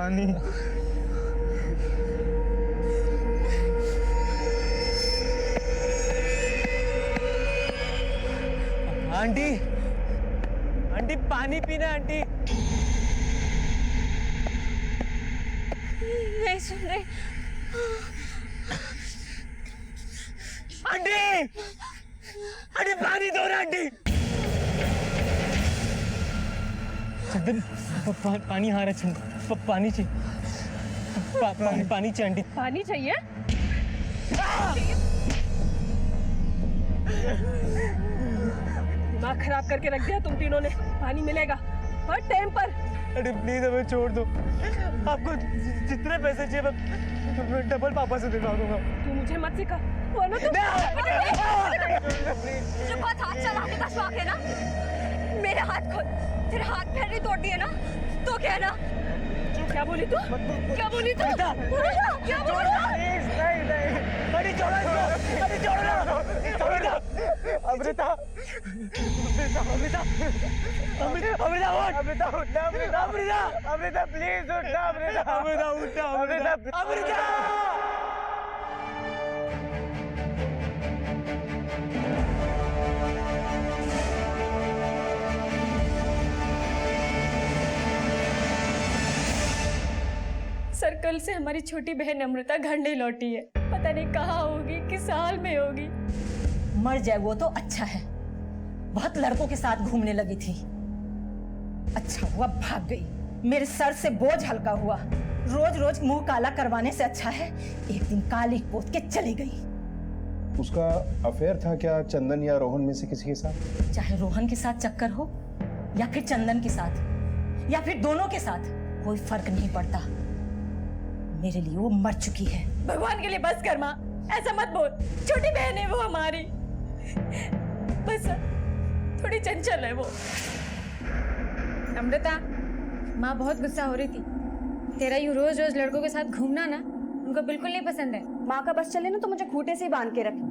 पानी। Aunty, aunty पानी पीना आंटी। नहीं सुन रही। आंटी, आंटी पानी दो ना आंटी। चंदन पानी आ रहा है चंदन, पानी चाहिए, पानी चाहिए आंटी। पानी चाहिए? दिमाग खराब करके रख दिया तुम तीनों ने। पानी मिलेगा हर टाइम पर। अरे प्लीज हमें छोड़ दो, आपको जितने पैसे चाहिए मैं डबल पापा से दिखा दूंगा। तू मुझे मत सिखा वरना तुम। जो बहुत हाथ चलाने का शौक है ना, मेरे हाथ खोल। तेरे हाथ पैर नहीं तोड़ दिए ना तो कहना। क्या बोली तू? क्या बोली तू? क्या बोली? अरे छोड़ो इसको, अरे छोड़ो ना। अमृता, अमृता, अमृता, अमृता, अमृता उठ, अमृता उठना, अमृता, अमृता, अमृता प्लीज उठना, अमृता, अमृता उठना, अमृता, अमृता। सर कल से हमारी छोटी बहन अमृता घर नहीं लौटी है। पता नहीं कहाँ होगी, किस हाल में होगी। मर जाए वो तो अच्छा है। बहुत लड़कों के साथ घूमने लगी थी। अच्छा हुआ भाग गई। मेरे सर से बोझ हल्का हुआ। रोज रोज मुंह काला करवाने से अच्छा है एक दिन काली पोत के चली गई। उसका अफेयर था क्या चंदन या रोहन में से किसी के साथ? चाहे रोहन के साथ चक्कर हो या फिर चंदन के साथ या फिर दोनों के साथ, कोई फर्क नहीं पड़ता। मेरे लिए वो मर चुकी है। भगवान के लिए बस कर माँ, ऐसा मत बोल। छोटी बहन है वो हमारी, बस थोड़ी चंचल है वो। अमृता, माँ बहुत गुस्सा हो रही थी। तेरा यूं रोज रोज लड़कों के साथ घूमना ना उनको बिल्कुल नहीं पसंद है। माँ का बस चले ना तो मुझे खूंटे से ही बांध के रखे।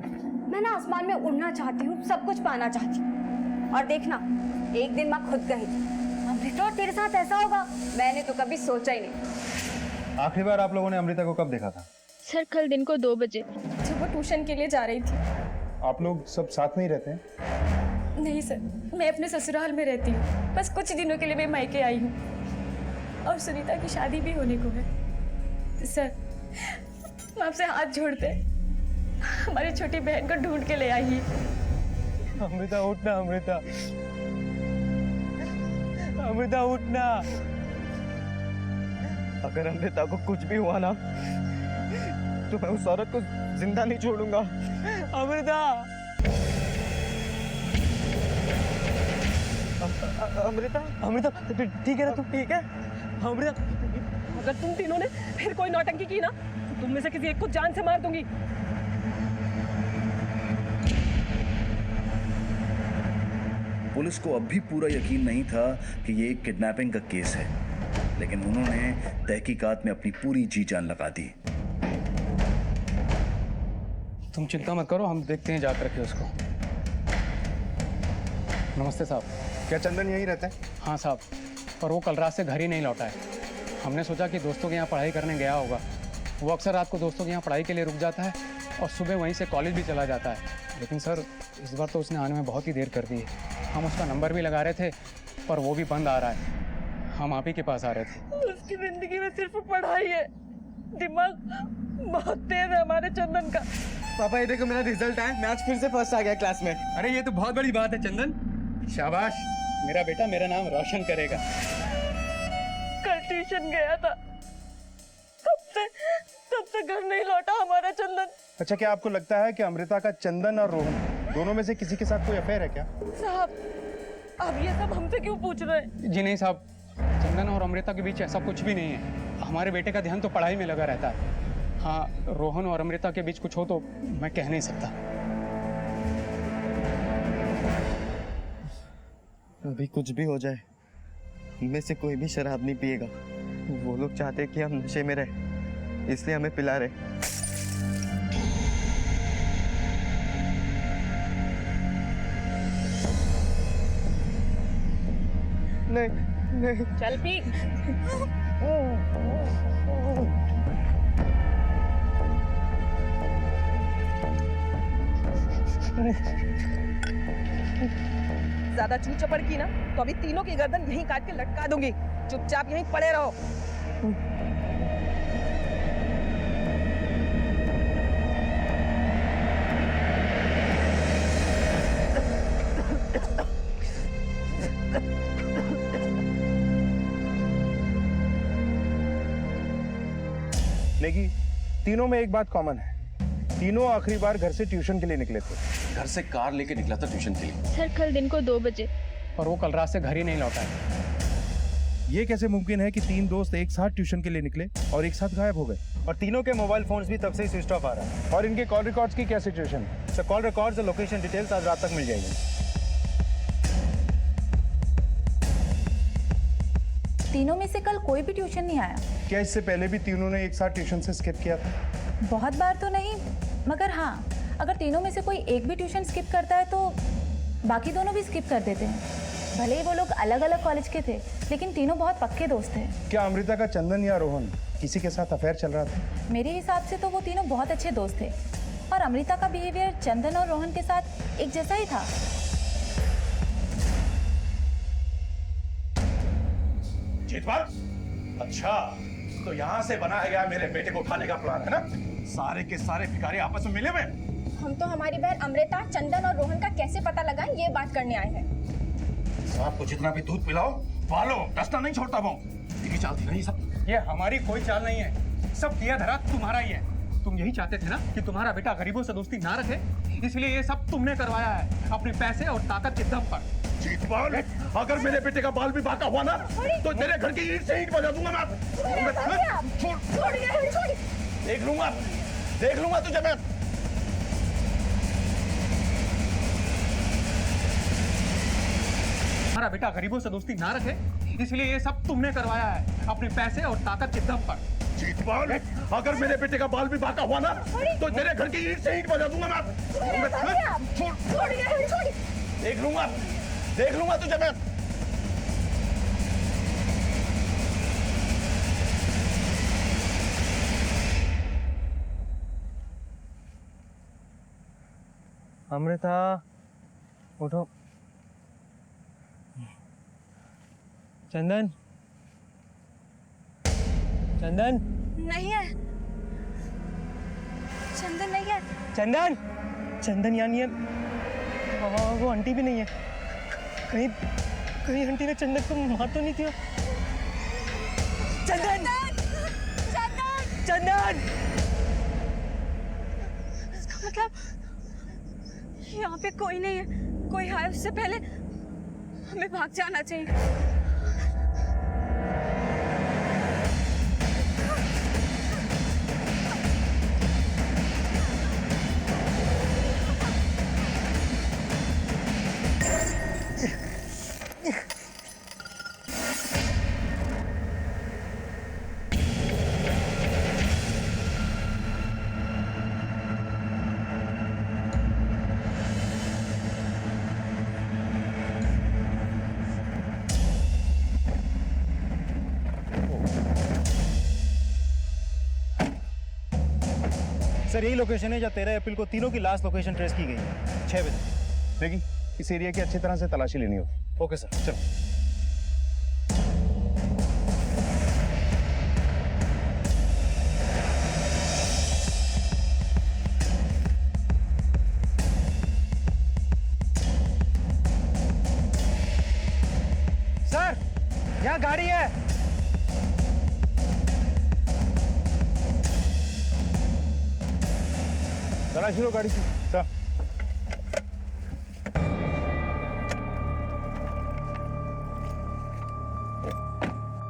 मैं ना आसमान में उड़ना चाहती हूँ, सब कुछ पाना चाहती हूँ। और देखना, एक दिन माँ खुद कही अमृता तेरे साथ ऐसा होगा, मैंने तो कभी सोचा ही नहीं। आखिरी बार आप लोगों ने अमृता को कब देखा था? सर कल दिन को 2 बजे, जब वो ट्यूशन के लिए जा रही थी। आप लोग सब साथ में ही रहते हैं? नहीं सर, मैं अपने ससुराल में रहती हूँ। बस कुछ दिनों के लिए मैं मायके आई हूँ और सुनीता की शादी भी होने को है। सर मैं आपसे हाथ जोड़ते हमारी छोटी बहन को ढूंढ के ले आइए। अमृता उठना, अमृता, अमृता उठना। अगर अमृता को कुछ भी हुआ ना तो मैं उस औरत को जिंदा नहीं छोड़ूंगा। अमृता, अमृता, अमृता ठीक है ना? तू ठीक है अमृता? अगर तुम तीनों ने फिर कोई नौटंकी की ना तो तुम में से किसी एक को जान से मार दूंगी। पुलिस को अब भी पूरा यकीन नहीं था कि ये एक किडनैपिंग का केस है, लेकिन उन्होंने तहकीकात में अपनी पूरी जी जान लगा दी। तुम चिंता मत करो, हम देखते हैं जाकर के उसको। नमस्ते साहब। क्या चंदन यहीं रहता है? हाँ साहब, पर वो कल रात से घर ही नहीं लौटा है। हमने सोचा कि दोस्तों के यहाँ पढ़ाई करने गया होगा। वो अक्सर रात को दोस्तों के यहाँ पढ़ाई के लिए रुक जाता है और सुबह वहीं से कॉलेज भी चला जाता है। लेकिन सर इस बार तो उसने आने में बहुत ही देर कर दी है। हम उसका नंबर भी लगा रहे थे पर वो भी बंद आ रहा है। हम आप ही के पास आ रहे थे। उसकी जिंदगी में सिर्फ पढ़ाई है, दिमाग बहुत तेज है हमारे चंदन का। पापा ये देखो मेरा रिजल्ट है, मैं आज फिर से फर्स्ट आ गया क्लास में। अरे ये तो बहुत बड़ी बात है चंदन, शाबाश। मेरा बेटा मेरा नाम रोशन करेगा। कल ट्यूशन गया था, तब से घर नहीं लौटा हमारा चंदन। अच्छा, क्या आपको लगता है कि अमृता का चंदन और रोहन दोनों में से किसी के साथ कोई अफेयर है क्या? साहब अब ये सब हमसे क्यों पूछ रहे हैं? जी नहीं साहब, चंदन और अमृता के बीच ऐसा कुछ भी नहीं है। हमारे बेटे का ध्यान तो पढ़ाई में लगा रहता है। हाँ, रोहन और अमृता के बीच कुछ हो तो मैं कह नहीं सकता। अभी कुछ भी हो जाए, इनमें से कोई भी शराब नहीं पिएगा। वो लोग चाहते हैं कि हम नशे में रहे, इसलिए हमें पिला रहे। नहीं नहीं, चल पी। ज्यादा चू चपड़ की ना तो अभी तीनों की गर्दन यहीं काट के लटका दूंगी। चुपचाप यहीं पड़े रहो। नेगी, तीनों में एक बात कॉमन है, तीनों आखिरी बार घर से ट्यूशन के लिए निकले थे। घर से कार लेके निकला था ट्यूशन के लिए। सर कल दिन को 2 बजे। और वो कल रात से घर ही नहीं लौटा है। ये कैसे मुमकिन है कि 3 दोस्त एक साथ ट्यूशन के लिए निकले और एक साथ गायब हो गए? और तीनों के मोबाइल फोन्स भी तब से ही स्विच ऑफ आ रहा है। और इनके कॉल रिकॉर्ड्स की क्या सिचुएशन है? सर कॉल रिकॉर्ड्स और लोकेशन डिटेल्स आज रात तक मिल जाएगी। तीनों में से कल कोई भी ट्यूशन नहीं आया। क्या इससे पहले भी तीनों ने एक साथ ट्यूशन से स्किप किया था? बहुत बार तो नहीं, मगर हाँ, अगर तीनों में से कोई एक भी ट्यूशन स्किप करता है तो बाकी दोनों भी स्किप कर देते हैं। भले ही वो लोग अलग अलग कॉलेज के थे, लेकिन तीनों बहुत पक्के दोस्त थे। क्या अमृता का चंदन या रोहन किसी के साथ अफेयर चल रहा था? मेरे हिसाब से तो वो तीनों बहुत अच्छे दोस्त थे और अमृता का बिहेवियर चंदन और रोहन के साथ एक जैसा ही था। जीतपाल, अच्छा तो यहाँ से बनाया गया मेरे बेटे को उठाने का प्लान है ना? सारे के सारे भिखारी आपस में मिले हुए। हम तो हमारी बहन अमृता, चंदन और रोहन का कैसे पता लगाएं ये बात करने आए हैं। आपको जितना भी दूध पिलाओ, पालो, डसना नहीं छोड़ता वो। ये चाल थी ना ये सब? ये हमारी कोई चाल नहीं है, सब किया धरा तुम्हारा ही है। तुम यही चाहते थे ना कि तुम्हारा बेटा गरीबों से दोस्ती ना रखे, इसलिए ये सब तुमने करवाया है अपने पैसे और ताकत के दम पर। जीतपाल, अगर मेरे बेटे का बाल भी बांका हुआ ना तो तेरे घर की ईंट से ईंट बजा दूंगा मैं। छोड़, देख लूंगा तुझे मैं। हमारा बेटा गरीबों से दोस्ती ना रखे, इसलिए ये सब तुमने करवाया है अपने पैसे और ताकत के दम पर। जीतपाल, अगर मेरे बेटे का बाल भी बांका हुआ ना तो तेरे घर की ईंट से ईंट बजा दूंगा मैं। छोड़, देख लूंगा तुझे मैं। अमृता उठो। चंदन, चंदन, नहीं है, चंदन नहीं है। चंदन, चंदन यहाँ नहीं है। वो आंटी भी नहीं है। कहीं आंटी ने चंदन को मार तो नहीं दिया? चंदन, चंदन, चंदन! इसका मतलब यहाँ पे कोई नहीं है। कोई आए उससे पहले हमें भाग जाना चाहिए। सर यही लोकेशन है जहाँ 13 अप्रैल को तीनों की लास्ट लोकेशन ट्रेस की गई है, 6 बजे। लेकिन इस एरिया की अच्छी तरह से तलाशी लेनी होगी। ओके सर, चलो। सर, यहाँ गाड़ी है। तलाशी लो गाड़ी की। सर,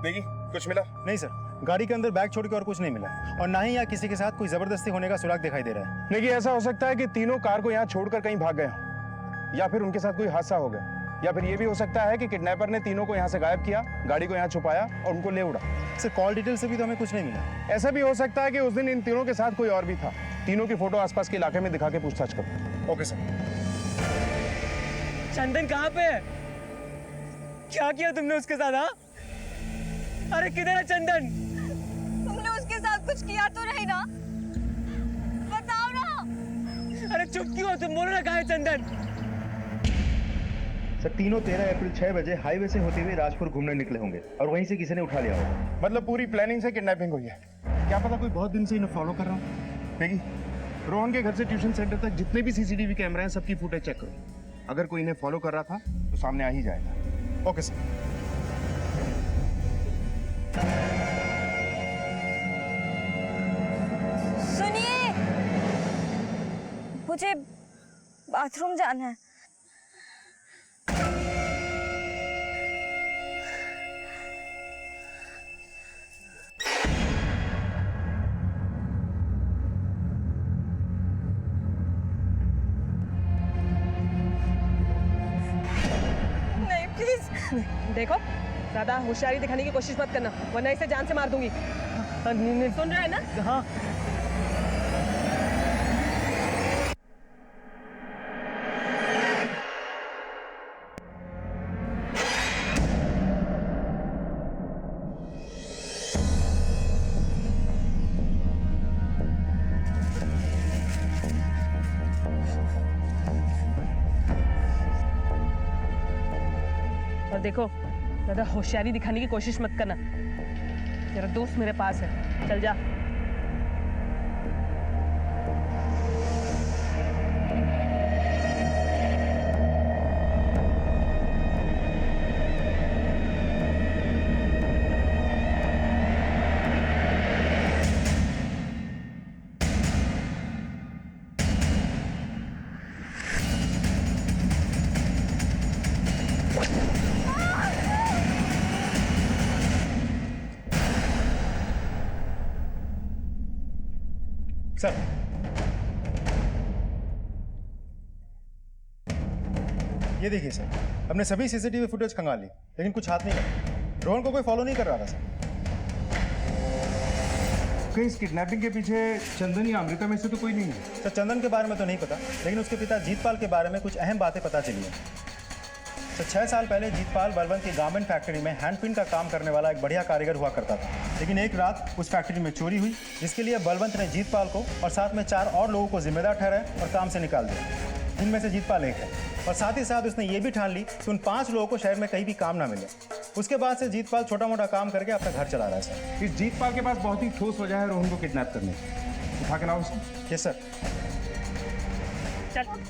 देखिए, कुछ मिला? नहीं सर, गाड़ी के अंदर बैग छोड़ के और कुछ नहीं मिला और ना ही यहाँ किसी के साथ कोई जबरदस्ती होने का सुराग दिखाई दे रहा है। देखिए ऐसा हो सकता है कि तीनों कार को यहाँ छोड़कर कहीं भाग गए हों, या फिर उनके साथ कोई हादसा हो गया, या फिर ये भी हो सकता है कि किडनैपर ने तीनों को यहाँ से गायब किया, गाड़ी को यहाँ छुपाया और उनको ले उड़ा। सर कॉल डिटेल से भी तो हमें कुछ नहीं मिला। ऐसा भी हो सकता है कि उस दिन इन तीनों के साथ कोई और भी था। तीनों की फोटो आसपास के इलाके में दिखा के पूछताछ करो। Okay sir. चंदन कहाँ पे है? क्या किया तुमने उसके साथ? हाँ, अरे किधर है चंदन? तुमने उसके साथ कुछ किया तो नहीं ना? बताओ ना। अरे चुप क्यों हो तुम? बोलो ना कहाँ है चंदन? सर तीनों 13 अप्रैल 6 बजे हाईवे से होते हुए राजपुर घूमने निकले होंगे और वहीं से किसी ने उठा लिया होगा। मतलब पूरी प्लानिंग से किडनैपिंग हुई है। क्या पता कोई बहुत दिन से इन्हें फॉलो कर रहा हूँ। देखिए, रोहन के घर से ट्यूशन सेंटर तक जितने भी सीसीटीवी कैमरे हैं सबकी फुटेज चेक करो। अगर कोई इन्हें फॉलो कर रहा था तो सामने आ ही जाएगा। Okay sir. सुनिए, मुझे बाथरूम जाना है। नहीं प्लीज। देखो, ज्यादा होशियारी दिखाने की कोशिश मत करना, वरना इसे जान से मार दूंगी। सुन रहा है ना? हाँ। और देखो, ज्यादा होशियारी दिखाने की कोशिश मत करना। तेरा दोस्त मेरे पास है, चल जा। सर, ये देखिए सर, हमने सभी सीसीटीवी फुटेज खंगाल ली, लेकिन कुछ हाथ नहीं लगा। रोहन को कोई फॉलो नहीं कर रहा था सर। कहीं इस किडनैपिंग के पीछे चंदन या अमृता में से तो कोई नहीं है? सर चंदन के बारे में तो नहीं पता, लेकिन उसके पिता जीतपाल के बारे में कुछ अहम बातें पता चली हैं। सर 6 साल पहले जीतपाल बलवंत की गारमेंट फैक्ट्री में हैंड प्रिंट का काम करने वाला एक बढ़िया कारीगर हुआ करता था, लेकिन एक रात उस फैक्ट्री में चोरी हुई, जिसके लिए बलवंत ने जीतपाल को और साथ में 4 और लोगों को जिम्मेदार ठहराया और काम से निकाल दिया, जिनमें से जीतपाल एक है। और साथ ही साथ उसने ये भी ठान ली कि उन 5 लोगों को शहर में कहीं भी काम ना मिले। उसके बाद से जीतपाल छोटा मोटा काम करके अपना घर चला रहा है सर। इस जीतपाल के पास बहुत ही ठोस वजह है रोहन को किडनैप करने की। उठा के लाओ उसे। Yes sir. चल चल।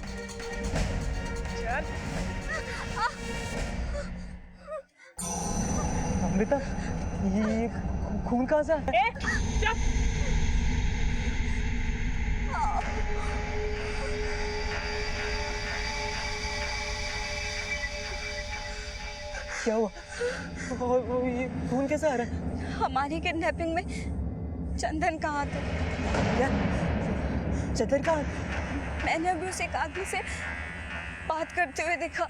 अमृता, ये खून कहाँ से आया? ए, चुप। क्या हुआ? और ये खून कैसे आ रहा है? हमारी किडनैपिंग में चंदन कहाँ था? क्या? चंदन कहाँ? मैंने अभी उसे एक आदमी से बात करते हुए देखा।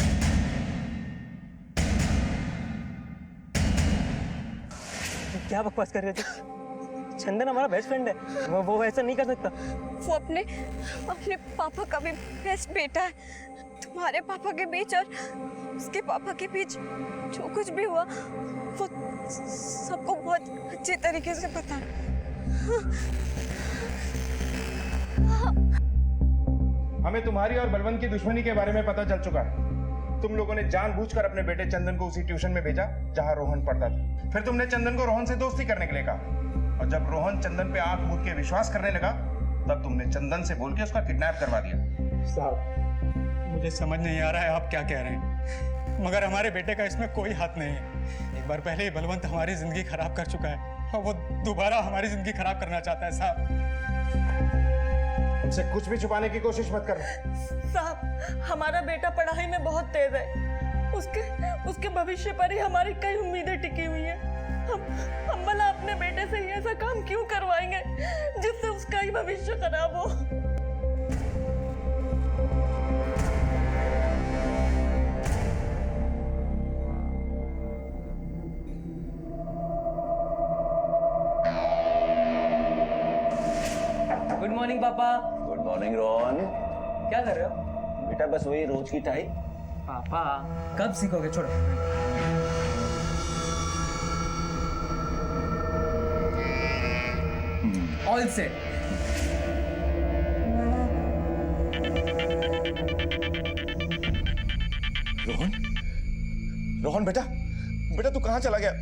क्या बकवास कर रहे थे? चंदन हमारा बेस्ट फ्रेंड है, वो ऐसा नहीं कर सकता। वो अपने पापा का भी बेस्ट बेटा है। तुम्हारे पापा के बीच और उसके पापा के बीच जो कुछ भी हुआ वो सबको बहुत अच्छे तरीके से पता है। हमें तुम्हारी और बलवंत की दुश्मनी के बारे में पता चल चुका है। तुम लोगों ने जानबूझकर अपने बेटे चंदन को उसी ट्यूशन में भेजा जहां रोहन पढ़ता था। फिर तुमने चंदन को रोहन से दोस्ती करने के लिए कहा, और जब रोहन चंदन पे आंख मूंद के विश्वास करने लगा तब तुमने चंदन से बोल के उसका किडनैप करवा दिया। साहब, मुझे समझ नहीं आ रहा है आप क्या कह रहे हैं, मगर हमारे बेटे का इसमें कोई हाथ नहीं है। एक बार पहले ही बलवंत हमारी जिंदगी खराब कर चुका है और वो दोबारा हमारी जिंदगी खराब करना चाहता है। साहब, हमसे कुछ भी छुपाने की कोशिश मत कर। साहब, हमारा बेटा पढ़ाई में बहुत तेज है, उसके भविष्य पर ही हमारी कई उम्मीदें टिकी हुई हैं। हम भला अपने बेटे से ही ऐसा काम क्यों करवाएंगे जिससे उसका ही भविष्य खराब हो। गुड मॉर्निंग पापा। Good morning Rohan. क्या कर रहे हो? बेटा बस वही रोज की टाई। पापा कब सीखोगे? छोड़ो। कॉल से। रोहन, रोहन बेटा, बेटा तू कहाँ चला गया?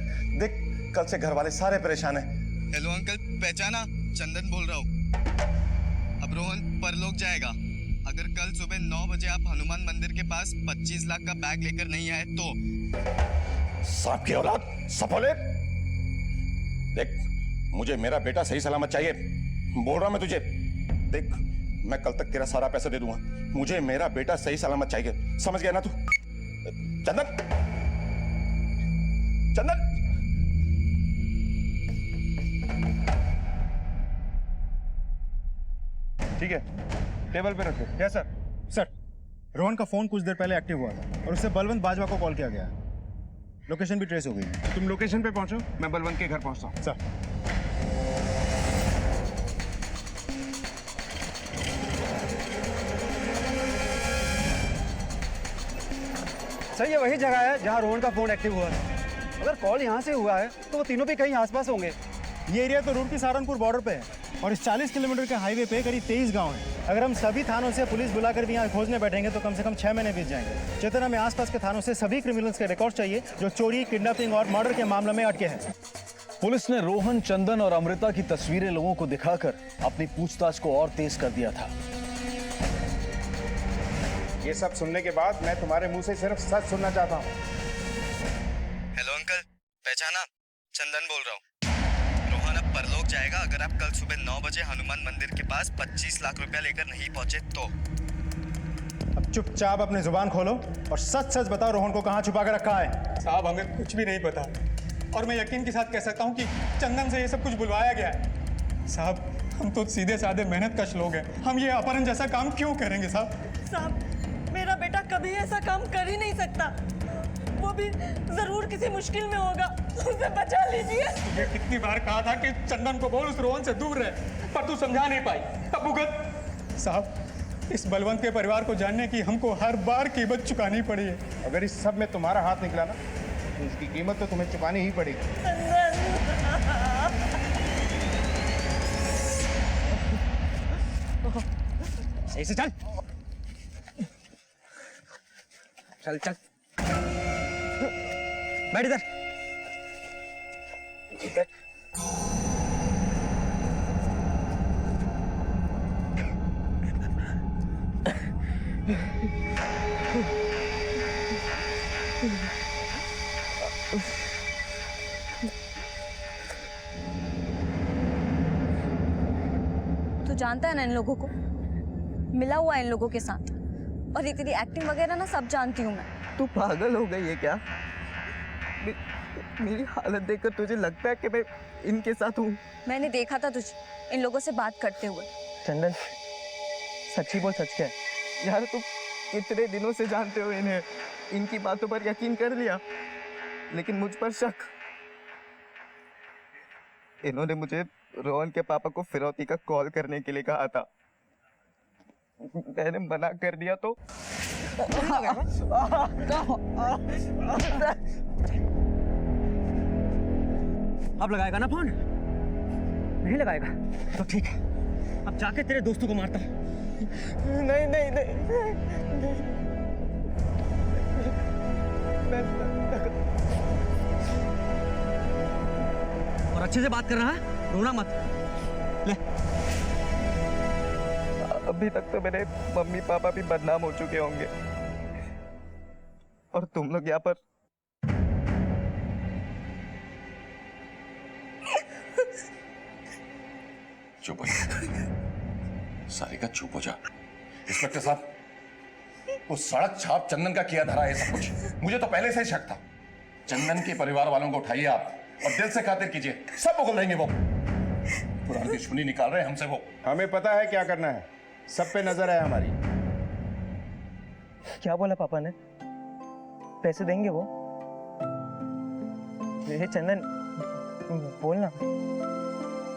देख कल से घर वाले सारे परेशान हैं। हेलो अंकल, पहचाना? चंदन बोल रहा हूँ। अब रोहन परलोक जाएगा। अगर कल सुबह 9 बजे आप हनुमान मंदिर के पास 25 लाख का बैग लेकर नहीं आए तो। सांप की औलाद, सपोले! देख मुझे मेरा बेटा सही सलामत चाहिए, बोल रहा मैं तुझे। देख मैं कल तक तेरा सारा पैसा दे दूंगा, मुझे मेरा बेटा सही सलामत चाहिए, समझ गया ना तू? चंदन, चंदन! ठीक है, टेबल पे रखो। क्या सर? सर, रोहन का फोन कुछ देर पहले एक्टिव हुआ था और उससे बलवंत बाजवा को कॉल किया गया। लोकेशन भी ट्रेस हो गई। तुम लोकेशन पे पहुंचो, मैं बलवंत के घर पहुंचता हूँ। सर। सर ये वही जगह है जहाँ रोहन का फोन एक्टिव हुआ है। अगर कॉल यहाँ से हुआ है तो वो तीनों भी कहीं आसपास होंगे। ये एरिया तो रुड़की सहारनपुर बॉर्डर पे है और इस 40 किलोमीटर के हाईवे पे करीब 23 गांव हैं। अगर हम सभी थानों से पुलिस बुलाकर भी यहाँ खोजने बैठेंगे तो कम से कम 6 महीने बीत जाएंगे। चेतन, हमें आसपास के थानों से सभी क्रिमिनल्स के रिकॉर्ड चाहिए जो चोरी, किडनैपिंग और मर्डर के मामले में अटके हैं। पुलिस ने रोहन, चंदन और अमृता की तस्वीरें लोगों को दिखाकर अपनी पूछताछ को और तेज कर दिया था। ये सब सुनने के बाद मैं तुम्हारे मुंह से सिर्फ सच सुनना चाहता हूँ। हेलो अंकल, पहचाना? चंदन बोल रहा हूँ। रोहन अब परलोक जाएगा अगर आप कल सुबह 9 बजे हनुमान मंदिर के पास 25 लाख रुपया लेकर नहीं पहुंचे तो। अब चुपचाप अपनी जुबान खोलो और सच सच बताओ रोहन को कहाँ छुपा के रखा है। साहब हमें कुछ भी नहीं पता और मैं यकीन के साथ कह सकता हूँ कि चंदन से ये सब कुछ बुलवाया गया है। साहब हम तो सीधे साधे मेहनतकश लोग हैं, हम ये अपहरण जैसा काम क्यों करेंगे साहब? साहब मेरा बेटा कभी ऐसा काम कर ही नहीं सकता, वो भी जरूर किसी मुश्किल में होगा, उसे बचा लीजिए। तुझे कितनी बार कहा था कि चंदन को बोल उस रोहन से दूर रहे, पर तू समझा नहीं पाई। अब भुगत। साहब इस बलवंत के परिवार को जानने की हमको हर बार कीमत चुकानी पड़ी है। अगर इस सब में तुम्हारा हाथ निकला ना तो इसकी कीमत तो तुम्हें चुकानी ही पड़ेगी। सही से चल चल चल, बैठ इधर। तू जानता है ना इन लोगों को, मिला हुआ है इन लोगों के साथ, और ये तेरी एक्टिंग वगैरह ना सब जानती हूँ मैं। तू पागल हो गई है क्या? मेरी हालत देखकर तुझे लगता है कि मैं इनके साथ हूँ? मैंने देखा था तुझे इन लोगों से बात करते हुए। चंदन सच्ची बोल, सच क्या यार? तुम कितने दिनों से जानते हो इन्हें, इनकी बातों पर यकीन कर लिया, लेकिन मुझ पर शक। इन्होंने मुझे रोहन के पापा को फिरौती का कॉल करने के लिए कहा था, मैंने मना कर दिया तो अब लगाएगा ना फोन? नहीं लगाएगा तो ठीक है, अब जाके तेरे दोस्तों को मारता हूँ। नहीं नहीं नहीं, और अच्छे से बात कर रहा है, रोना मत। ले। अभी तक तो मेरे मम्मी पापा भी बदनाम हो चुके होंगे और तुम लोग यहाँ पर। चुप हो जा सारिका, चुप हो जा। इंस्पेक्टर साहब, वो सड़क छाप चंदन का किया धरा है सब कुछ, मुझे तो पहले से ही शक था। चंदन के परिवार वालों को उठाइए आप और दिल से खातिर कीजिए, सब बगल रहेंगे। वो पुरानी दुश्मनी निकाल रहे हैं हमसे। वो हमें पता है क्या करना है, सब पे नजर है हमारी। क्या बोला पापा ने? पैसे देंगे वो? ये चंदन बोलना,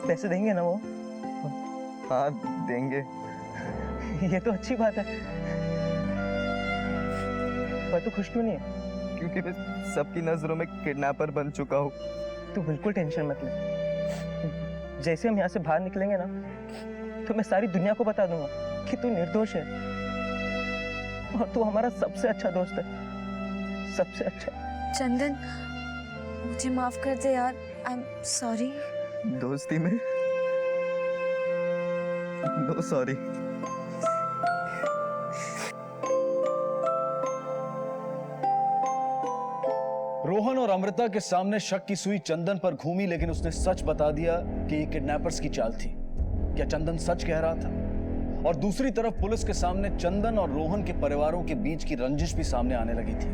पैसे देंगे ना वो? हाँ देंगे। ये तो अच्छी बात है, पर तू खुश क्यों नहीं है? क्योंकि मैं सबकी नजरों में किडनैपर बन चुका हूँ। तू बिल्कुल टेंशन मत ले, जैसे हम यहाँ से बाहर निकलेंगे ना, तो मैं सारी दुनिया को बता दूंगा कि तू निर्दोष है और तू हमारा सबसे अच्छा दोस्त है, सबसे अच्छा। चंदन, मुझे माफ कर दे यार, आई एम सॉरी। दोस्ती में नो सॉरी। रोहन और अमृता के सामने शक की सुई चंदन पर घूमी, लेकिन उसने सच बता दिया कि ये किडनैपर्स की चाल थी। क्या चंदन सच कह रहा था? और दूसरी तरफ पुलिस के सामने चंदन और रोहन के परिवारों के बीच की रंजिश भी सामने आने लगी थी।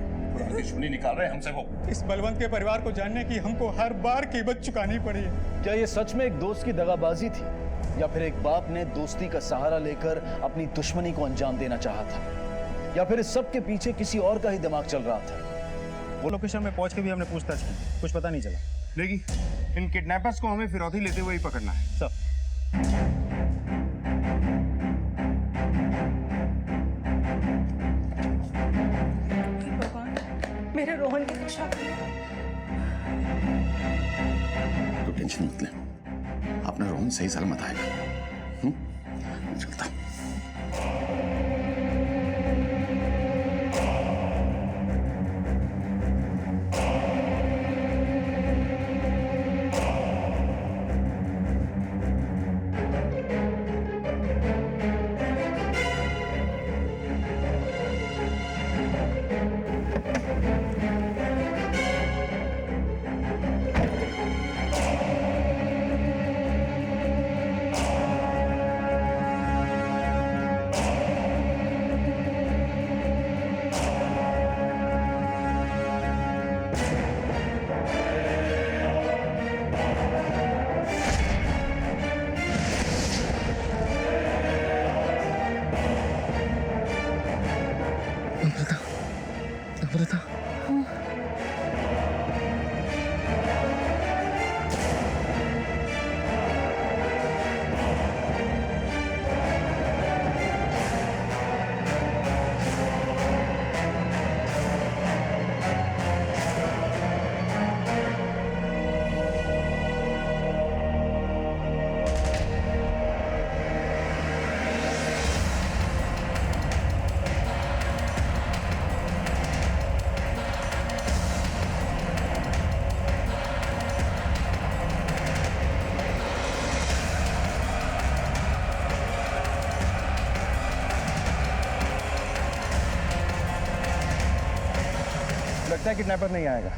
दुश्मनी निकाल रहे हैं हमसे वो। इस बलवंत के परिवार को जानने की हमको हर बार कीमत चुकानी पड़ी है। क्या ये सच में एक दोस्त की दगाबाजी थी, या फिर एक बाप ने दोस्ती का सहारा लेकर अपनी दुश्मनी को अंजाम देना चाहा था, या फिर इस सब के पीछे किसी और का ही दिमाग चल रहा था? वो लोकेशन में पहुंच के भी हमने पूछताछ की, कुछ पता नहीं चला। लेकिन इन किडनैपर्स को हमें फिरौती लेते हुए ही पकड़ना है। सब मेरे रोहन की रक्षा तो टेंशन मत ले, अपना रोहन सही सलामत आएगा। चलता अमृता, लगता है किडनैपर नहीं आएगा।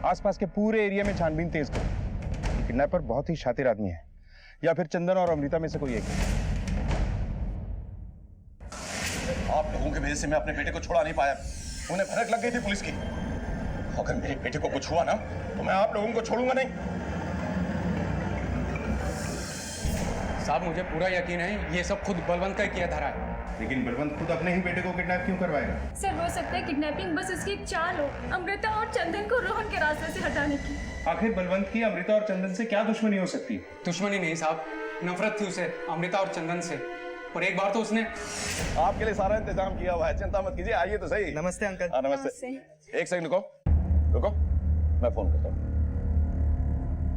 आसपास के पूरे एरिया में छानबीन तेज करो। किडनैपर बहुत ही शातिर आदमी है, या फिर चंदन और अमृता में से कोई एक है। आप लोगों की वजह से मैं अपने बेटे को छोड़ा नहीं पाया। उन्हें भनक लग गई थी पुलिस की। अगर मेरे बेटे को कुछ हुआ ना, तो मैं आप लोगों को छोड़ूंगा नहीं। साहब, मुझे पूरा यकीन है ये सब खुद बलवंत का किया धरा है। लेकिन बलवंत खुद अपने ही बेटे को किडनैप क्यों करवाएगा? सर, हो सकता है किडनैपिंग बस इसकी एक चाल हो, अमृता और चंदन को रोहन के रास्ते से हटाने की। आखिर बलवंत की अमृता और चंदन से क्या दुश्मनी हो सकती है? दुश्मनी नहीं साहब, नफरत थी उसे अमृता और चंदन से। और एक बार तो उसने आपके लिए सारा इंतजाम किया हुआ है, चिंता मत कीजिए। आइए तो सही। नमस्ते अंकल। नमस्ते। एक सेकंड रुको, मैं फोन करता हूँ।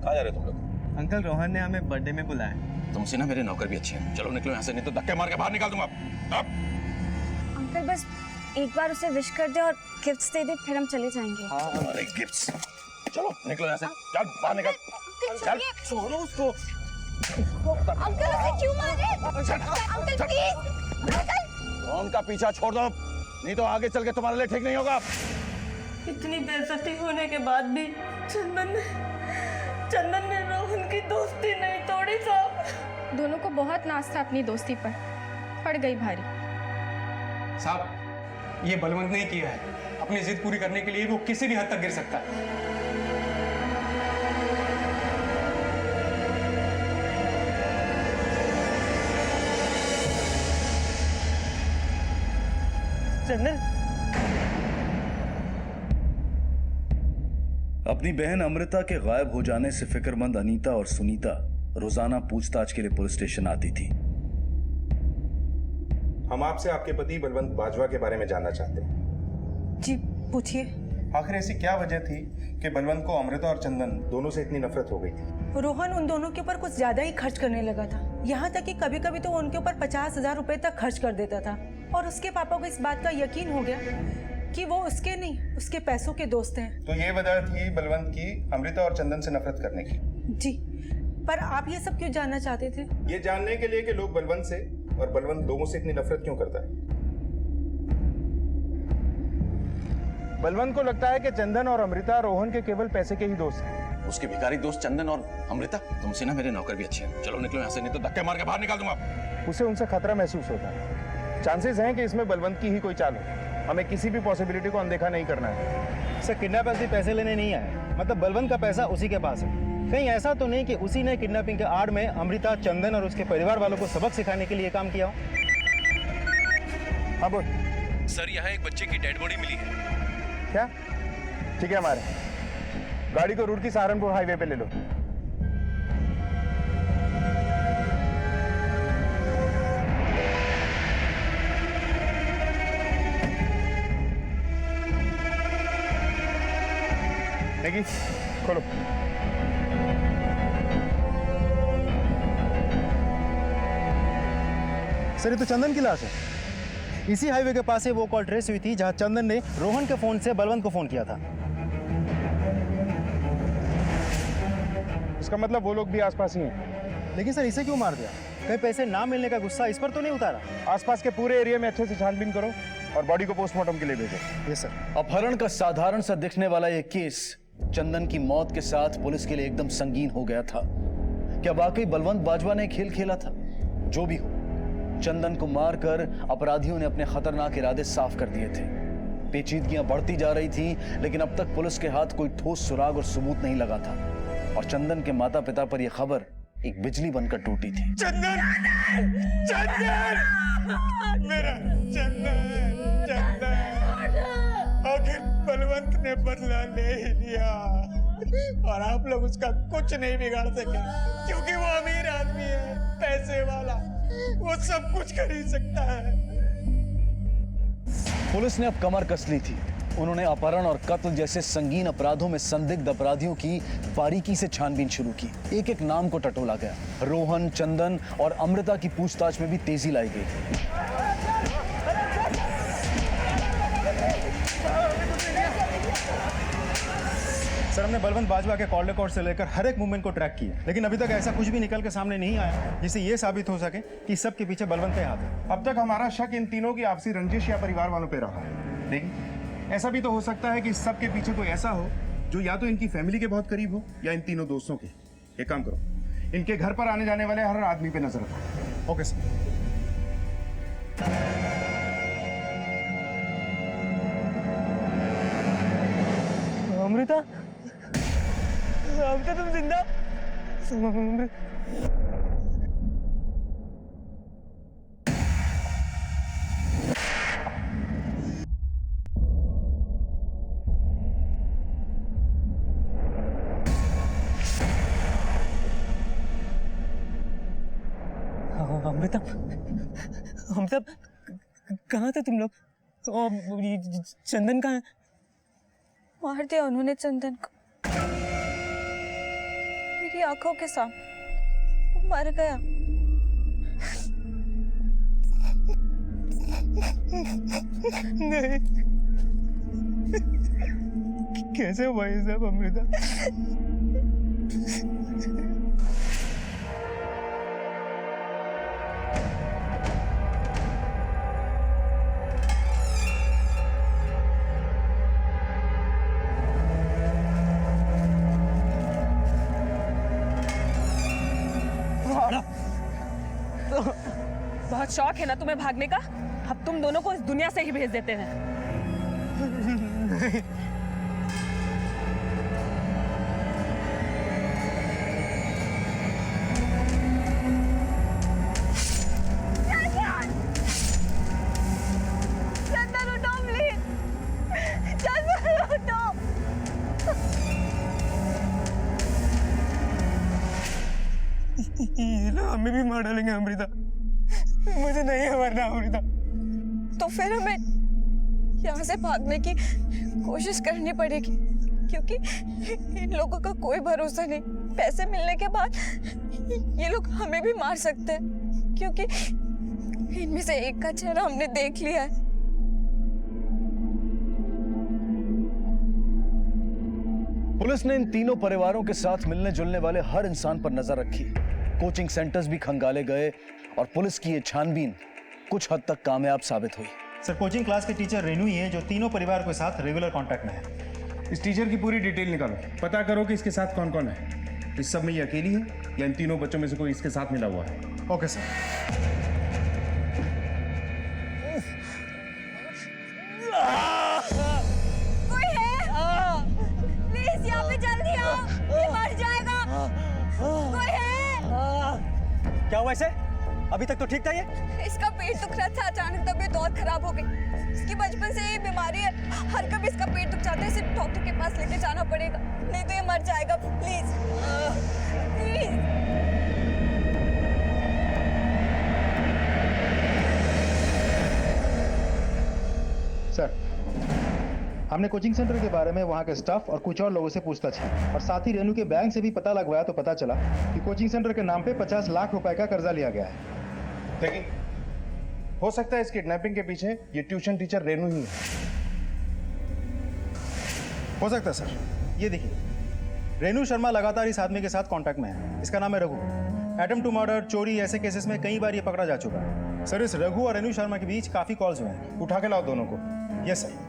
कहाँ जा रहे तुम लोग? अंकल, रोहन ने हमें बर्थडे में बुलाया। तुमसे ना मेरे नौकर भी अच्छे हैं। चलो निकलो यहाँ से, नहीं तो धक्के मार के बाहर निकाल दूंगा। अंकल, बस एक बार उसे विश कर दे और गिफ्ट्स दे दे, फिर हम चले जाएंगे। अरे गिफ्ट्स, चलो निकलो यहाँ से। चल बाहर निकल, चल। छोड़ो उसको। अंकल, उसे क्यों मारे? Uncle please. अंकल, उनका पीछा छोड़ दो, नहीं तो आगे चल के तुम्हारे लिए ठीक नहीं होगा। इतनी बेइज्जती होने के बाद भी चंदन ने रोहन की दोस्ती नहीं तोड़ी साहब। दोनों को बहुत नाज था अपनी दोस्ती पर, पड़ गई भारी। साहब, ये बलवंत ने किया है। अपनी जिद पूरी करने के लिए वो किसी भी हद तक गिर सकता है। चंदन, अपनी बहन अमृता के गायब हो जाने से फिक्रमंद अनीता और सुनीता रोजाना पूछताछ के लिए पुलिस स्टेशन आती थी। हम आपसे आपके पति बलवंत बाजवा के बारे में जानना चाहते हैं। जी पूछिए। आखिर ऐसी क्या वजह थी कि बलवंत को अमृता और चंदन दोनों से इतनी नफरत हो गई थी? रोहन उन दोनों के ऊपर कुछ ज्यादा ही खर्च करने लगा था। यहाँ तक कि कभी कभी तो वो उनके ऊपर 50,000 रुपए तक खर्च कर देता था। और उसके पापा को इस बात का यकीन हो गया कि वो उसके नहीं, उसके पैसों के दोस्त हैं। तो ये वजह थी बलवंत की अमृता और चंदन से नफरत करने की। जी, पर आप ये सब क्यों जानना चाहते थे? ये जानने के लिए कि लोग बलवंत से और बलवंत लोगों से इतनी नफरत क्यों करता है। बलवंत को लगता है कि चंदन और अमृता रोहन के केवल पैसे के ही दोस्त हैं। उसके भिखारी दोस्त चंदन और अमृता, तुमसे ना मेरे नौकर भी अच्छे हैं। चलो निकलो यहाँ से, नहीं तो धक्के मार के बाहर निकाल दूंगा। उसे उनसे खतरा महसूस होता है। चांसेस हैं कि इसमें बलवंत की ही कोई चाल हो। हमें किसी भी पॉसिबिलिटी को अनदेखा नहीं करना है। सर, किडनैपर्स भी पैसे लेने नहीं आए, मतलब बलवंत का पैसा उसी के पास है। कहीं ऐसा तो नहीं कि उसी ने किडनैपिंग के आड़ में अमृता, चंदन और उसके परिवार वालों को सबक सिखाने के लिए काम किया हो? हाँ बोल। सर यहाँ एक बच्चे की डेड बॉडी मिली है। क्या? ठीक है, हमारे गाड़ी को रुड़की सहारनपुर हाईवे पे ले लो। देखिए, खोलो। सर, ये तो चंदन की लाश है। इसी हाईवे के पास से वो कॉल ट्रेस हुई थी जहां चंदन ने रोहन के फोन से बलवंत को फोन किया था। इसका मतलब वो लोग भी आसपास ही हैं। लेकिन सर, इसे क्यों मार दिया? कहीं पैसे ना मिलने का गुस्सा इस पर तो नहीं उतारा? आसपास के पूरे एरिया में अच्छे से छानबीन करो और बॉडी को पोस्टमार्टम के लिए भेजो। Yes sir. अपहरण का साधारण सा दिखने वाला ये केस चंदन की मौत के साथ पुलिस के लिए एकदम संगीन हो गया था। क्या वाकई बलवंत बाजवा ने खेल खेला था? जो भी हो, चंदन को मारकर अपराधियों ने अपने खतरनाक इरादे साफ कर दिए थे। पेचीदगियां बढ़ती जा रही थी, लेकिन अब तक पुलिस के हाथ कोई ठोस सुराग और सबूत नहीं लगा था। और चंदन के माता पिता पर यह खबर एक बिजली बनकर टूटी थी। चंदन! चंदन! मेरा चंदन! चंदन! आखिर बलवंत ने बदला ले ही लिया और आप लोग उसका कुछ नहीं बिगाड़ सके, क्योंकि वो अमीर आदमी है, पैसे वाला, वो सब कुछ खरीद सकता है। पुलिस ने अब कमर कस ली थी। उन्होंने अपहरण और कत्ल जैसे संगीन अपराधों में संदिग्ध अपराधियों की बारीकी से छानबीन शुरू की। एक एक नाम को टटोला गया। रोहन, चंदन और अमृता की पूछताछ में भी तेजी लाई गई। सर, हमने बलवंत बाजवा के कॉल रिकॉर्ड से लेकर हर एक मूवमेंट को ट्रैक किया, लेकिन अभी तक ऐसा कुछ भी निकल के सामने नहीं आया जिससे ये साबित हो सके कि सब के पीछे बलवंत का हाथ है। अब तक हमारा शक इन तीनों की आपसी रंजिश या परिवार वालों पे रहा है, लेकिन ऐसा भी तो हो सकता है कि इस सब के पीछे कोई ऐसा हो जो या तो इनकी फैमिली के बहुत करीब हो या इन तीनों दोस्तों के। एक काम करो, इनके घर पर आने जाने वाले हर आदमी पे नजर रखो। Okay sir. अमृता, अमृता तुम जिंदा? अमृता, अमृता कहाँ थे तुम लोग? चंदन कहाँ है? मार दिया उन्होंने चंदन को, मेरी आंखों के सामने वो मर गया। नहीं, कैसे हुआ ये सब अमृता? बहुत शौक है ना तुम्हें भागने का? अब तुम दोनों को इस दुनिया से ही भेज देते हैं। चंदन उठो प्लीज, चंदन उठो। ये लोग हमें भी मार डालेंगे अमृता, मुझे नहीं है मरना अमृता। तो फिर हमें यहाँ से भागने की कोशिश करनी पड़ेगी। क्योंकि इन लोगों का कोई भरोसा नहीं। पैसे मिलने के बाद ये लोग हमें भी मार सकते हैं, क्योंकि इनमें से एक का चेहरा हमने देख लिया है। पुलिस ने इन तीनों परिवारों के साथ मिलने जुलने वाले हर इंसान पर नजर रखी। कोचिंग सेंटर्स भी खंगाले गए और पुलिस की ये छानबीन कुछ हद तक कामयाब साबित हुई। सर, कोचिंग क्लास के टीचर रेनू ही है जो तीनों परिवार के साथ रेगुलर कांटेक्ट में है। इस टीचर की पूरी डिटेल निकालो, पता करो कि इसके साथ कौन कौन है। इस सब में ये अकेली है या इन तीनों बच्चों में से कोई इसके साथ मिला हुआ है? Okay sir. कोई है? प्लीज यहाँ पे जल्दी आओ, ये मर जाएगा। कोई है? क्या हुआ इसे? अभी तक तो ठीक था ये। इसका पेट दुख रहा था, अचानक तबीयत और खराब हो गई। इसकी बचपन से ये बीमारी है, हर कभी इसका पेट दुख जाता है। इसे डॉक्टर के पास लेके जाना पड़ेगा, नहीं तो ये मर जाएगा। Please please. सर, हमने कोचिंग सेंटर के बारे में वहाँ के स्टाफ और कुछ और लोगों से पूछताछ की और साथ ही रेनू के बैंक से भी पता लगवाया तो पता चला कि कोचिंग सेंटर के नाम पे 50 लाख रुपए का कर्जा लिया गया है। देखिए, हो सकता है इस किडनैपिंग के पीछे ये ट्यूशन टीचर रेनू ही है। हो सकता है सर। ये देखिए, रेनू शर्मा लगातार इस आदमी के साथ कांटेक्ट में है। इसका नाम है रघु। अटेम्प्ट टू मर्डर, चोरी ऐसे केसेस में कई बार ये पकड़ा जा चुका है। सर, इस रघु और रेनू शर्मा के बीच काफी कॉल्स हुए हैं। उठा के लाओ दोनों को। Yes sir.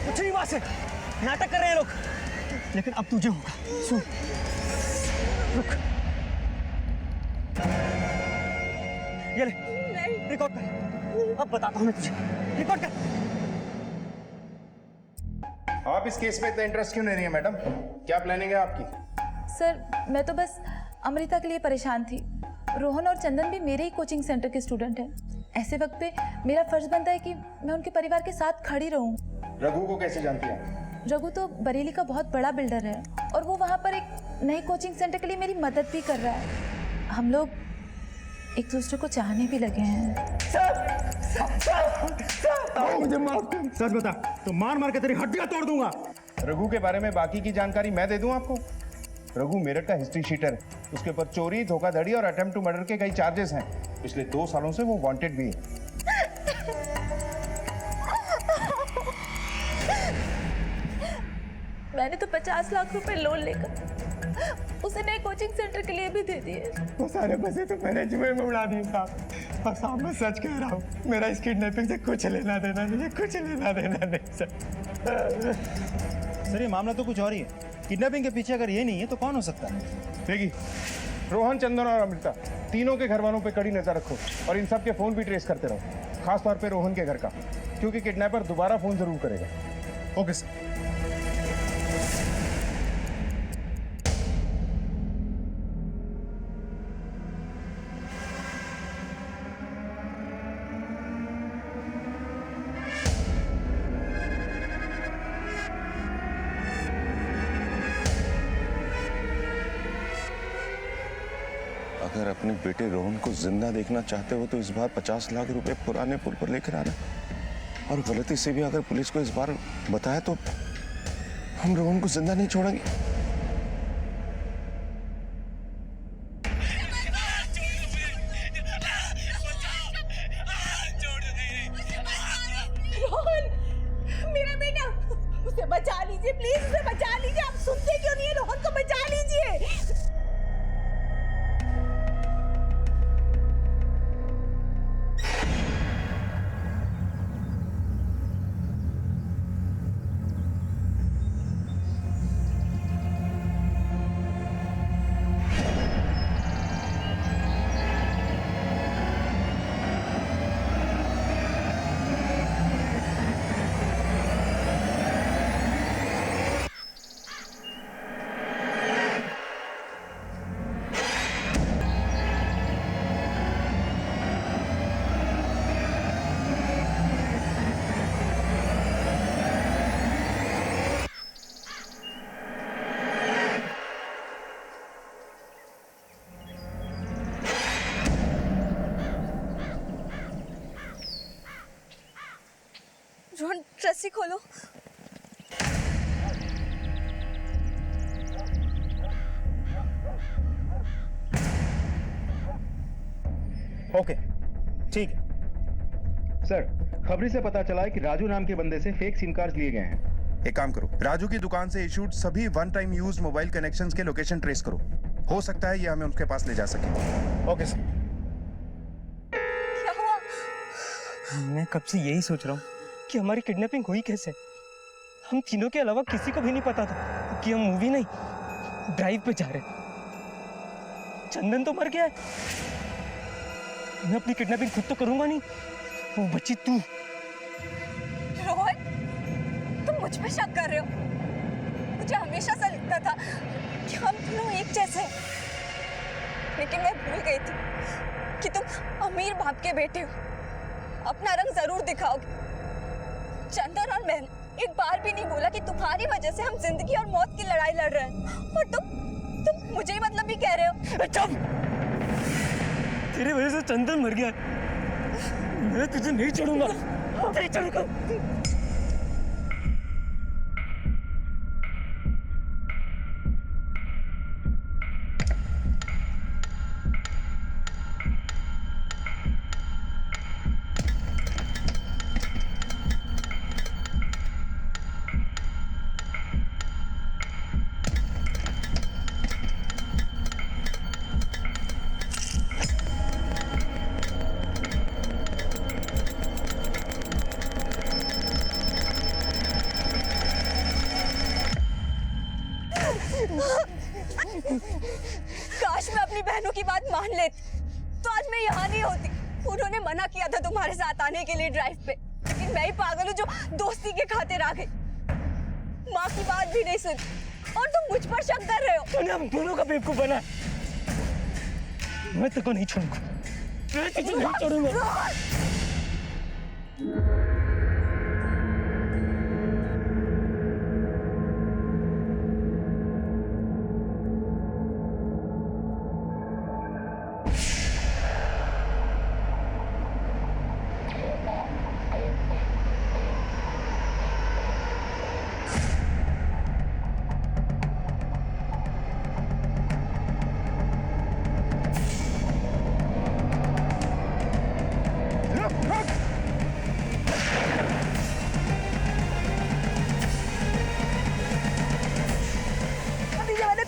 कुछ नहीं, वहां से नाटक कर रहे हैं लोग, लेकिन अब तुझे होगा। सुन, रुक, ये ले, रिकॉर्ड कर। अब बताता हूं मैं तुझे, रिकॉर्ड कर। आप इस केस में इतना इंटरेस्ट क्यों ले रही है मैडम? क्या प्लानिंग है आपकी? सर, मैं तो बस अमृता के लिए परेशान थी। रोहन और चंदन भी मेरे ही कोचिंग सेंटर के स्टूडेंट हैं। ऐसे वक्त पे मेरा फर्ज बनता है कि मैं उनके परिवार के साथ खड़ी रहूं। रघु को कैसे जानती हैं? रघु तो बरेली का बहुत बड़ा बिल्डर है और वो वहाँ पर एक नई कोचिंग सेंटर के लिए मेरी मदद भी कर रहा है। हम लोग एक दूसरे को चाहने भी लगे हैं। मुझे माफ कर। सच बता, तो मार मार के तेरी हड्डियां तोड़ दूंगा। रघु के बारे में बाकी की जानकारी मैं दे दूं आपको। रघु मेरठ का हिस्ट्री शीटर है। उसके ऊपर चोरी, धोखाधड़ी और अटेम्प्ट टू मर्डर के कई चार्जेस हैं। पिछले 2 सालों से वो वांटेड भी है। मैंने तो 50 लाख रुपए लोन लेकर उसे नए कोचिंग सेंटर के लिए भी दे दिए। वो सारे पैसे तो मैंने जुए में उड़ा दिए साहब। और साहब, मैं सच कह रहा हूँ, मेरा इस किडनैपिंग से कुछ लेना देना नहीं है, कुछ लेना देना नहीं सर। सर, ये मामला तो कुछ और ही है। किडनैपिंग के पीछे अगर ये नहीं है तो कौन हो सकता है? देखिए, रोहन, चंदन और अमृता तीनों के घर वालों पे कड़ी नजर रखो और इन सब के फोन भी ट्रेस करते रहो, खासतौर पे रोहन के घर का, क्योंकि किडनैपर दोबारा फोन जरूर करेगा। Okay sir. अगर अपने बेटे रोहन को जिंदा देखना चाहते हो तो इस बार 50 लाख रुपए पुराने पुल पर लेकर आना। और गलती से भी अगर पुलिस को इस बार बताया तो हम रोहन को जिंदा नहीं छोड़ेंगे। रोहन, मेरा बेटा, उसे बचा लीजिए प्लीज, उसे बचा लीजिए। आप सुनते क्यों नहीं है? रोहन को बचा लीजिए। रोहन रस्सी खोलो। ओके, ठीक है सर। खबरी से पता चला है कि राजू नाम के बंदे से फेक सिम कार्ड लिए गए हैं। एक काम करो, राजू की दुकान से इशूड सभी one time use mobile connections के लोकेशन ट्रेस करो। हो सकता है ये हमें उनके पास ले जा सके। Okay sir. क्या हुआ? मैं कब से यही सोच रहा हूँ कि हमारी किडनैपिंग हुई कैसे। हम तीनों के अलावा किसी को भी नहीं पता था कि हम मूवी नहीं ड्राइव पे जा रहे। चंदन तो मर गया है। मैं अपनी किडनैपिंग खुद तो करूंगा नहीं, वो बच्ची तू। रोहन, तुम मुझ पे शक कर रहे हो? मुझे हमेशा से लगता था कि हम दोनों एक जैसे हैं, लेकिन मैं भूल गई थी कि तुम अमीर बाप के बेटे हो। अपना रंग जरूर दिखाओगे। चंदन और मैं एक बार भी नहीं बोला कि तुम्हारी वजह से हम जिंदगी और मौत की लड़ाई लड़ रहे हैं, और तुम मुझे ही मतलब भी कह रहे हो। चुप! तेरी वजह से चंदन मर गया। मैं तुझे नहीं छोड़ूंगा, नहीं छोड़ूंगा। काश मैं अपनी बहनों की बात मान लेती तो आज मैं यहाँ नहीं होती। उन्होंने मना किया था तुम्हारे साथ आने के लिए ड्राइव पे, लेकिन मैं ही पागल हूँ जो दोस्ती के खातिर आ गई। माँ की बात भी नहीं सुनी और तुम मुझ पर शक कर रहे हो। तूने हम दोनों का बेवकूफ बना। मैं तुझको नहीं छोड़ूंगा, मैं तुझे नहीं छोड़ूंगा।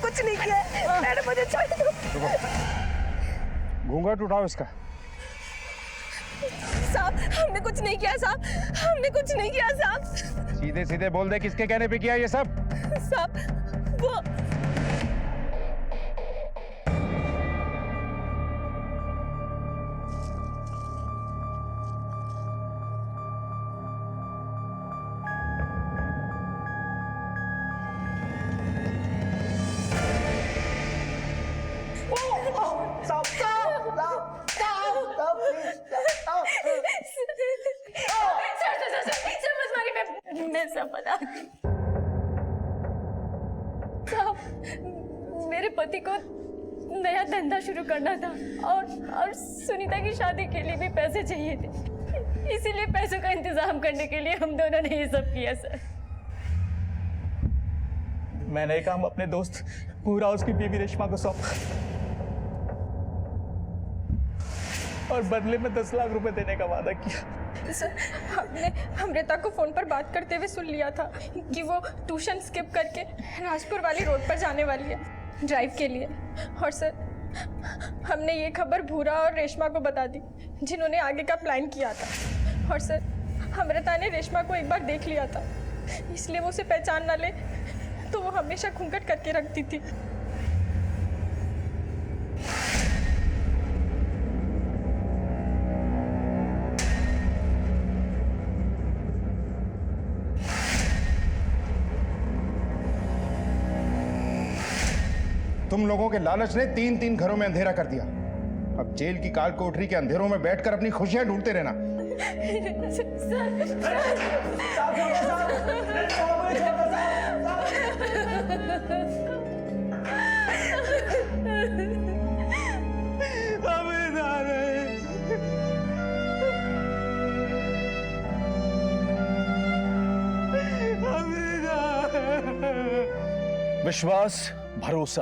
कुछ नहीं किया। मैंने मुझे छोड़ दो। घूंघट उठाओ इसका। साहब, हमने कुछ नहीं किया साहब, हमने कुछ नहीं किया साहब। सीधे सीधे बोल दे किसके कहने पे किया ये सब। साहब वो मैं सब बता दूं। साहब, मेरे पति को नया धंधा शुरू करना था और सुनीता की शादी के लिए भी पैसे चाहिए थे, इसीलिए पैसों का इंतजाम करने के लिए हम दोनों ने ये सब किया सर। मैंने ये काम अपने दोस्त पूरा उसकी बीवी रेशमा को सौंपा और बदले में 10 लाख रुपए देने का वादा किया। सर, हमने अमृता को फोन पर बात करते हुए सुन लिया था कि वो ट्यूशन स्किप करके राजपुर वाली रोड पर जाने वाली है ड्राइव के लिए। और सर, हमने ये खबर भूरा और रेशमा को बता दी, जिन्होंने आगे का प्लान किया था। और सर, अमृता ने रेशमा को एक बार देख लिया था, इसलिए वो उसे पहचान ना ले तो वो हमेशा घूंघट करके रखती थी। तुम लोगों के लालच ने 3-3 घरों में अंधेरा कर दिया। अब जेल की काल कोठरी के अंधेरों में बैठकर अपनी खुशियां ढूंढते रहना। विश्वास, भरोसा,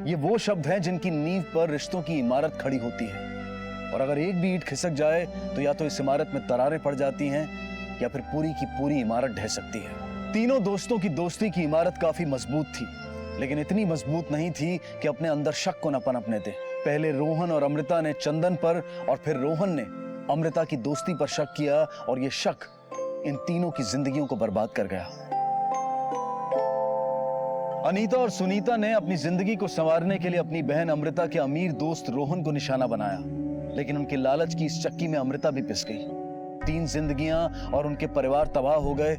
ये वो शब्द हैं जिनकी नींव पर रिश्तों की इमारत खड़ी होती है। और अगर एक भी ईंट खिसक जाए तो या तो इस इमारत में दरारें पड़ जाती हैं या फिर पूरी की पूरी इमारत ढह सकती है। तीनों दोस्तों की दोस्ती की इमारत काफी मजबूत थी, लेकिन इतनी मजबूत नहीं थी कि अपने अंदर शक को न पनपने दे। पहले रोहन और अमृता ने चंदन पर और फिर रोहन ने अमृता की दोस्ती पर शक किया और यह शक इन तीनों की जिंदगियों को बर्बाद कर गया। अनीता और सुनीता ने अपनी जिंदगी को संवारने के लिए अपनी बहन अमृता के अमीर दोस्त रोहन को निशाना बनाया, लेकिन उनके लालच की इस चक्की में अमृता भी पिस गई। 3 जिंदगियां और उनके परिवार तबाह हो गए,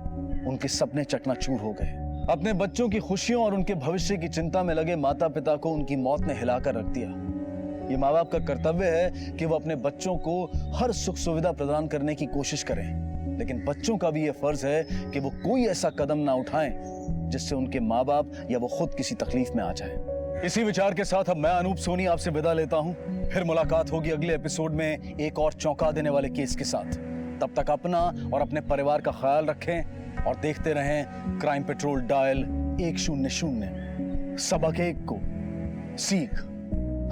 उनके सपने चकनाचूर हो गए। अपने बच्चों की खुशियों और उनके भविष्य की चिंता में लगे माता पिता को उनकी मौत ने हिलाकर रख दिया। ये माँ बाप का कर्तव्य है कि वो अपने बच्चों को हर सुख सुविधा प्रदान करने की कोशिश करें, लेकिन बच्चों का भी ये फर्ज है कि वो कोई ऐसा कदम ना उठाएं जिससे उनके माँ बाप या वो खुद किसी तकलीफ में आ जाए। इसी विचार के साथ अब मैं अनूप सोनी आपसे विदा लेता हूं। फिर मुलाकात होगी अगले एपिसोड में एक और चौंका देने वाले केस के साथ। तब तक अपना और अपने परिवार का ख्याल रखें और देखते रहें क्राइम पेट्रोल डायल 100। सबक एक को, सीख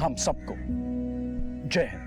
हम सबको। जय हिंद।